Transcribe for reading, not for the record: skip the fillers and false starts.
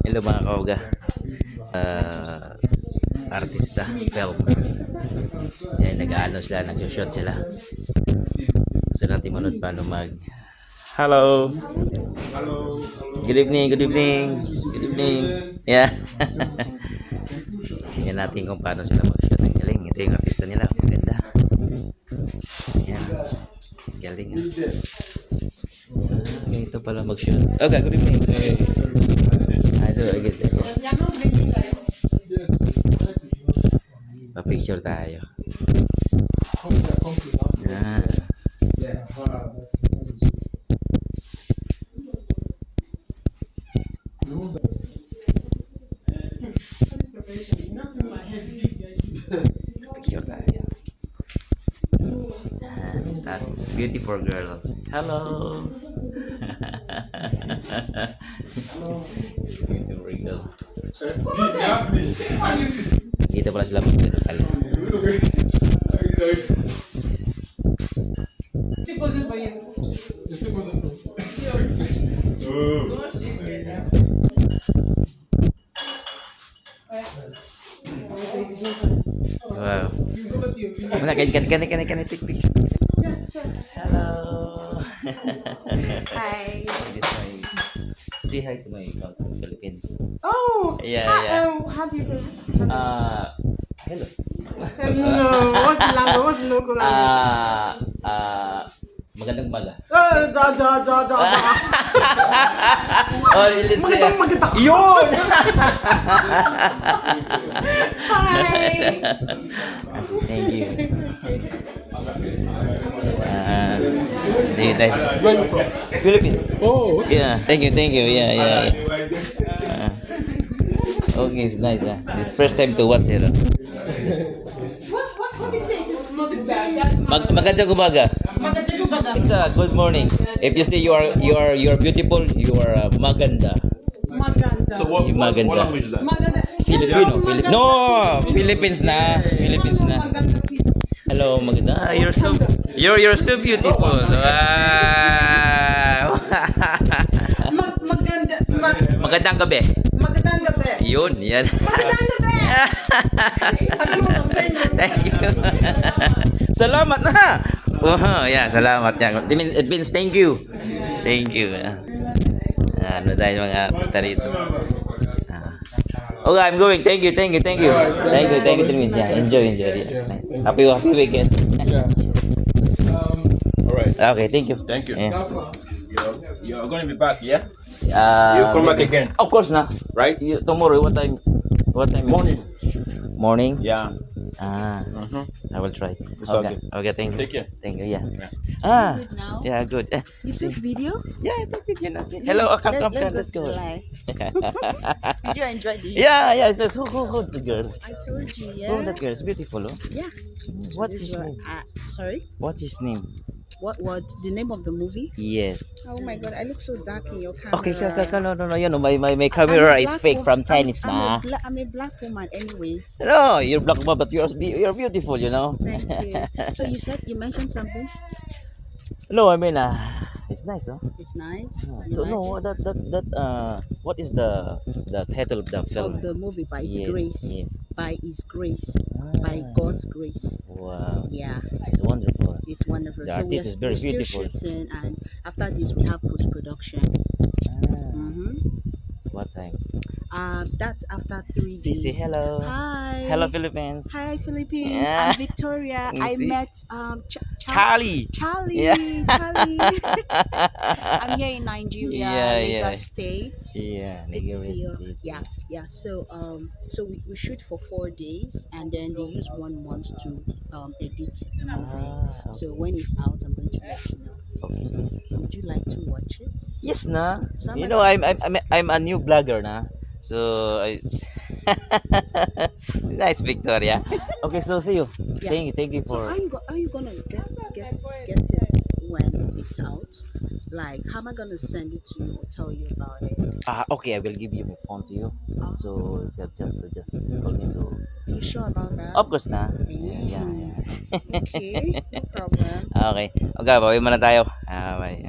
Hello mga kauga. Artista, film. Yan, nag-ano sila, nag-shoot sila. Gusto natin manood paano mag... Hello! Hello. Good evening, good evening. Good evening. Yeah. Yan natin kung paano sila mag-shoot. Ang galing. Ito yung artista nila. Maganda. Yan. Galing. Ito pala mag-shoot. Okay, good evening. Aduh, gitu. Pa-picture tayo. Nah. Picture tayo. It's beautiful girl. Hello. Beautiful girl. Dito pala sila magdadasal. Wow. Mana can I take picture? Yeah, sure. Hello. Hi. This my say hi to my Philippines. Oh. Yeah, hi, yeah. How do you say? Hello. No. What's the language? What's the local language? Magandang umaga. Da. Oh, let's say. Magandang. Yun! Hi. Thank you. Nice. Where you from? Philippines. Oh, Yeah, thank you. Yeah. Okay, it's nice. This first time to watch it. What do you say? Magandang umaga. Magandang umaga. It's a good morning. If you say you are beautiful, you are maganda. Maganda. so what Maganda. language is that? Maganda. Filipino. Maganda. No, Philippines na. Maganda. Hello, maganda. You're so beautiful. Wow. Maganda. Magandang gabi. Magandang gabi. Yun, yan. Magandang gabi. Ano mo sa inyo? Thank you. Salamat na. Oh, yeah, salamat yan. It means thank you. Thank you. Ano tayo mga artista rito. Okay, I'm going. Thank you. Thank you, Trimis. Yeah, enjoy. Yeah. Nice. Happy weekend. Yeah. All right. Okay, thank you. Thank you. Yeah. You're going to be back, yeah? You come back again. Of course na. Right? Tomorrow, what time? Morning. Morning? Yeah. I will try. okay. Okay, thank you. Take care. Thank you, yeah. Good now? Yeah, good. You took video? Yeah, I took video na. Hello, come, let's go. Did you enjoy the Yeah, it's who the girl? I told you, yeah. Oh, that girl is beautiful, oh. Yeah. What's This his was, name? sorry? What's his name? What the name of the movie? Yes. Oh my god, I look so dark in your camera. Okay, no, you know, my camera is fake from Chinese I'm na. a black woman anyways. No, you're black but you're beautiful, you know. Thank you. So you mentioned something? No, I mean, it's nice, oh. It's nice. So You no, like it? what is the title of the film? Of the movie by His Yes, Grace. yes. By His Grace. By God's grace. Wow, Yeah. it's wonderful. It's wonderful. The So artist is very we're still beautiful. shooting, and after this we have post production. What time? That's after 3 days. Say hello. Hi. Hello, Philippines. Hi Philippines. Yeah. I'm Victoria. I See? met Charlie. Charlie. Yeah. Charlie. I'm here in Nigeria, Yeah. Lagos State. Yeah, Good to Nigeria see you. State. Yeah. So we shoot for 4 days, and then they use 1 month to edit the movie. So when it's out, I'm going to let you know. Okay. Would you like to watch it? Yes, na. Sama You know, I'm a new blogger na. So I nice, Victoria. Okay, so see you. Yeah. Thank you So for. are you gonna get it when it's out? Like, how am I gonna send it to you or tell you about it? Okay, I will give you my phone to you. So just call me. So You sure about that? of course na. Mm. Yeah. Okay, no problem. Okay. Okay, bawi muna tayo. Bye.